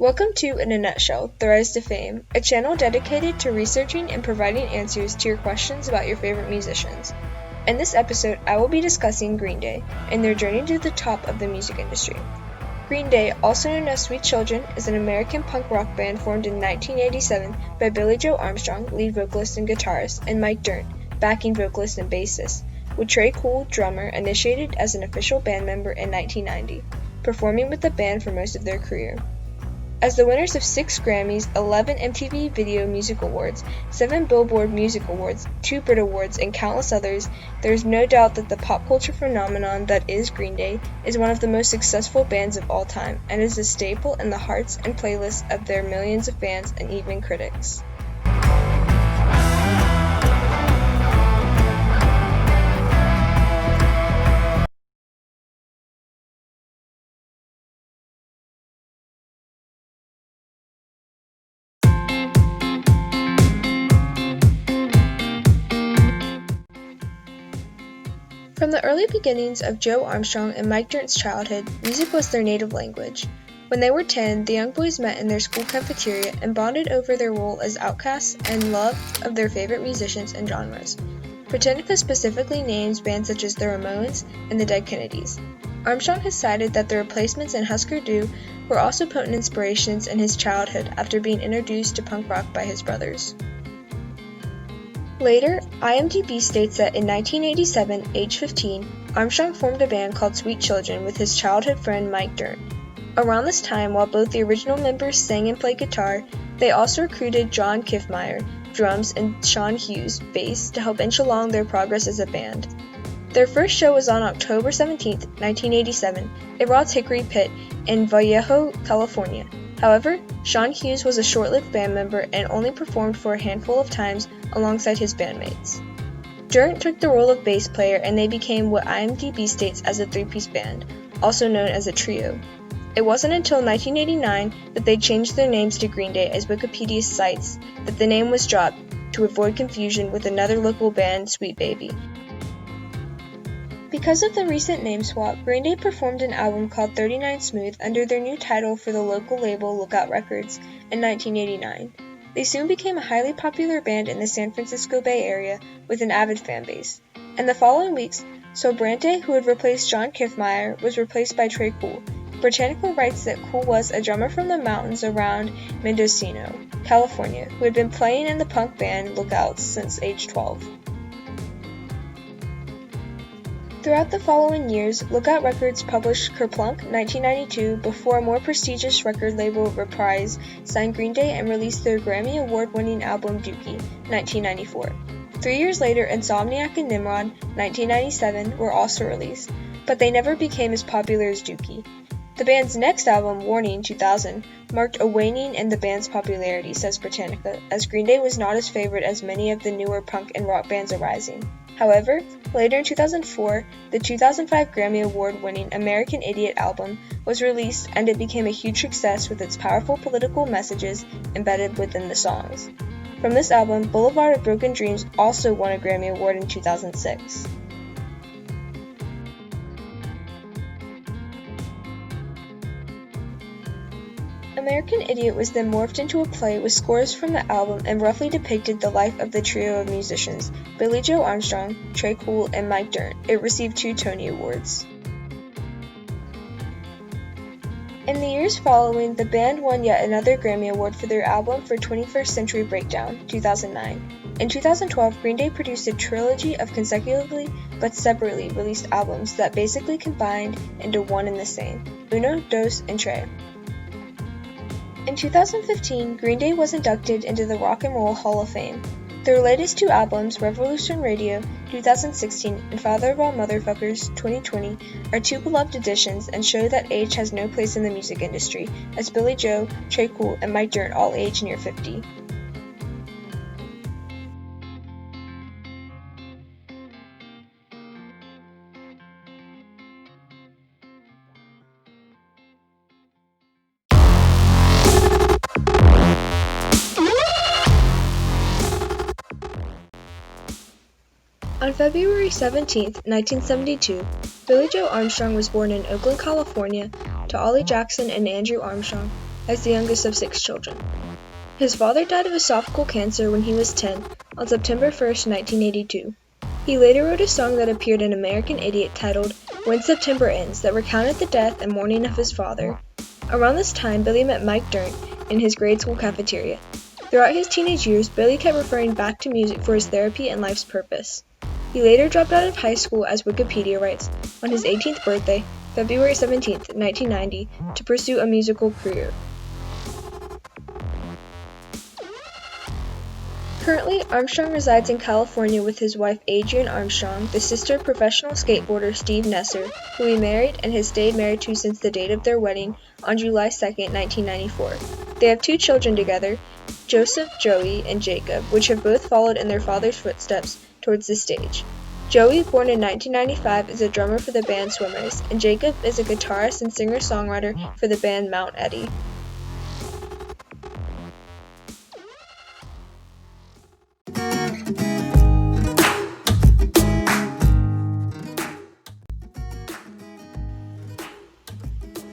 Welcome to In a Nutshell, The Rise to Fame, a channel dedicated to researching and providing answers to your questions about your favorite musicians. In this episode, I will be discussing Greenday and their journey to the top of the music industry. Greenday, also known as Sweet Children, is an American punk rock band formed in 1987 by Billie Joe Armstrong, lead vocalist and guitarist, and Mike Dirnt, backing vocalist and bassist, with Tre Cool, drummer, initiated as an official band member in 1990, performing with the band for most of their career. As the winners of 6 Grammys, 11 MTV Video Music Awards, 7 Billboard Music Awards, 2 Brit Awards, and countless others, there is no doubt that the pop culture phenomenon that is Greenday is one of the most successful bands of all time and is a staple in the hearts and playlists of their millions of fans and even critics. From the early beginnings of Joe Armstrong and Mike Dirnt's childhood, music was their native language. When they were 10, the young boys met in their school cafeteria and bonded over their role as outcasts and love of their favorite musicians and genres. Britannica specifically names bands such as the Ramones and the Dead Kennedys. Armstrong has cited that the Replacements and Husker Du were also potent inspirations in his childhood after being introduced to punk rock by his brothers. Later, IMDb states that in 1987, age 15, Armstrong formed a band called Sweet Children with his childhood friend Mike Dirnt. Around this time, while both the original members sang and played guitar, they also recruited John Kiffmeyer, drums, and Sean Hughes, bass, to help inch along their progress as a band. Their first show was on October 17, 1987, at Rod's Hickory Pit in Vallejo, California. However, Sean Hughes was a short-lived band member and only performed for a handful of times alongside his bandmates. Dirnt took the role of bass player and they became what IMDb states as a 3-piece band, also known as a trio. It wasn't until 1989 that they changed their names to Greenday, as Wikipedia cites that the name was dropped to avoid confusion with another local band, Sweet Baby. Because of the recent name swap, Greenday performed an album called 39 Smooth under their new title for the local label Lookout Records in 1989. They soon became a highly popular band in the San Francisco Bay Area with an avid fan base. In the following weeks, Sobrante, who had replaced John Kiffmeyer, was replaced by Tre Cool. Britannica writes that Cool was a drummer from the mountains around Mendocino, California, who had been playing in the punk band Lookouts since age 12. Throughout the following years, Lookout Records published Kerplunk 1992 before a more prestigious record label, Reprise, signed Greenday and released their Grammy Award-winning album Dookie 1994. 3 years later, Insomniac and Nimrod 1997 were also released, but they never became as popular as Dookie. The band's next album, Warning 2000, marked a waning in the band's popularity, says Britannica, as Greenday was not as favored as many of the newer punk and rock bands arising. However, later in 2004, the 2005 Grammy Award-winning American Idiot album was released and it became a huge success with its powerful political messages embedded within the songs. From this album, Boulevard of Broken Dreams also won a Grammy Award in 2006. American Idiot was then morphed into a play with scores from the album and roughly depicted the life of the trio of musicians, Billie Joe Armstrong, Tre Cool, and Mike Dirnt. It received 2 Tony Awards. In the years following, the band won yet another Grammy Award for their album for 21st Century Breakdown, 2009. In 2012, Greenday produced a trilogy of consecutively but separately released albums that basically combined into one and the same, Uno, Dos, and Tre. In 2015, Greenday was inducted into the Rock and Roll Hall of Fame. Their latest 2 albums, Revolution Radio 2016 and Father of All Motherfuckers 2020, are 2 beloved additions and show that age has no place in the music industry, as Billie Joe, Tre Cool, and Mike Dirnt all age near 50. On February 17, 1972, Billie Joe Armstrong was born in Oakland, California, to Ollie Jackson and Andrew Armstrong. as the youngest of 6 children. His father died of esophageal cancer when he was 10 on September 1, 1982. He later wrote a song that appeared in American Idiot titled When September Ends that recounted the death and mourning of his father. Around this time, Billie met Mike Dirnt in his grade school cafeteria. Throughout his teenage years, Billie kept referring back to music for his therapy and life's purpose. He later dropped out of high school, as Wikipedia writes, on his 18th birthday, February 17, 1990, to pursue a musical career. Currently, Armstrong resides in California with his wife Adrienne Armstrong, the sister of professional skateboarder Steve Nesser, who he married and has stayed married to since the date of their wedding on July 2, 1994. They have 2 children together, Joseph, Joey, and Jacob, which have both followed in their father's footsteps towards the stage. Joey, born in 1995, is a drummer for the band Swimmers, and Jacob is a guitarist and singer-songwriter for the band Mount Eddie.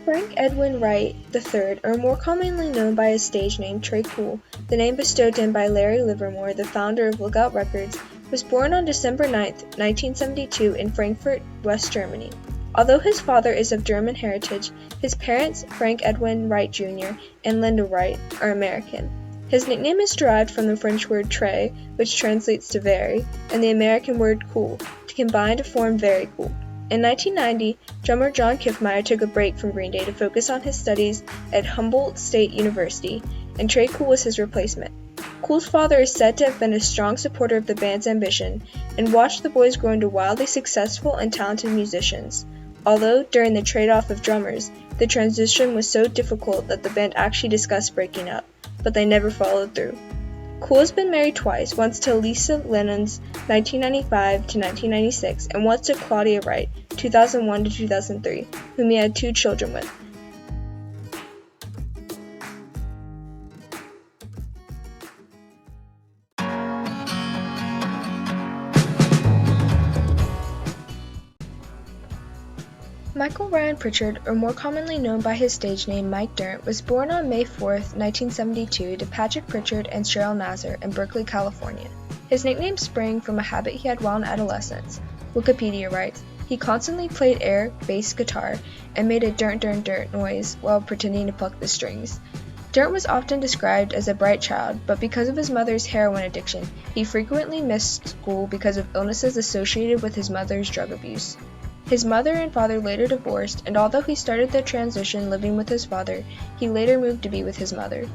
Frank Edwin Wright III, or more commonly known by his stage name Tre Cool, the name bestowed to him by Larry Livermore, the founder of Lookout Records, was born on December 9, 1972 in Frankfurt, West Germany. Although his father is of German heritage, his parents, Frank Edwin Wright Jr. and Linda Wright, are American. His nickname is derived from the French word très, which translates to very, and the American word cool, to combine to form very cool. In 1990, drummer John Kiffmeyer took a break from Greenday to focus on his studies at Humboldt State University, and Tre Cool was his replacement. Cool's father is said to have been a strong supporter of the band's ambition and watched the boys grow into wildly successful and talented musicians. Although, during the trade-off of drummers, the transition was so difficult that the band actually discussed breaking up, but they never followed through. Cool has been married twice, once to Lisa Lennons, 1995 to 1996, and once to Claudia Wright, 2001 to 2003, whom he had 2 children with. Michael Ryan Pritchard, or more commonly known by his stage name Mike Dirnt, was born on May 4, 1972 to Patrick Pritchard and Cheryl Nazar in Berkeley, California. His nickname sprang from a habit he had while in adolescence. Wikipedia writes, he constantly played air, bass guitar, and made a dirnt dirnt dirnt noise while pretending to pluck the strings. Dirnt was often described as a bright child, but because of his mother's heroin addiction, he frequently missed school because of illnesses associated with his mother's drug abuse. His mother and father later divorced, and although he started the transition living with his father, he later moved to be with his mother.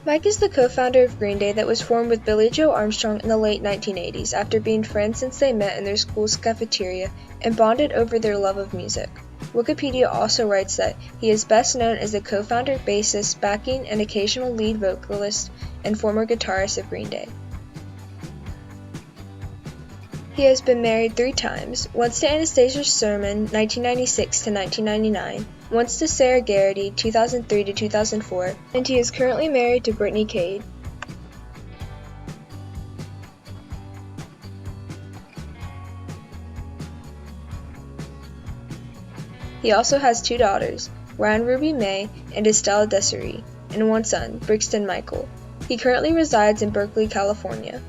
Mike is the co-founder of Greenday that was formed with Billie Joe Armstrong in the late 1980s after being friends since they met in their school's cafeteria and bonded over their love of music. Wikipedia also writes that he is best known as the co-founder, bassist, backing, and occasional lead vocalist and former guitarist of Greenday. He has been married 3 times, once to Anastasia Sherman, 1996 to 1999, once to Sarah Garrity, 2003 to 2004, and he is currently married to Brittany Cade. He also has 2 daughters, Ryan Ruby May and Estelle Desiree, and 1 son, Brixton Michael. He currently resides in Berkeley, California.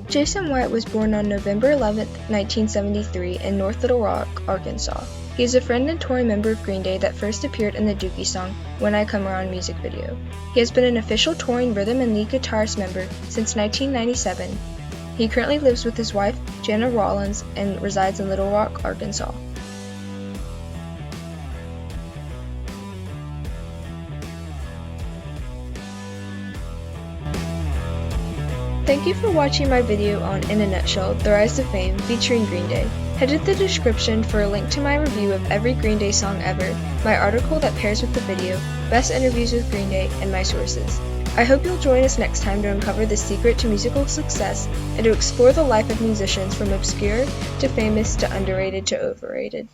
Jason White was born on November 11, 1973 in North Little Rock, Arkansas. He is a friend and touring member of Greenday that first appeared in the Dookie song When I Come Around music video. He has been an official touring rhythm and lead guitarist member since 1997. He currently lives with his wife, Jana Rollins, and resides in Little Rock, Arkansas. Thank you for watching my video on In a Nutshell, The Rise to Fame, featuring Greenday. Head to the description for a link to my review of every Greenday song ever, my article that pairs with the video, best interviews with Greenday, and my sources. I hope you'll join us next time to uncover the secret to musical success and to explore the life of musicians from obscure to famous to underrated to overrated.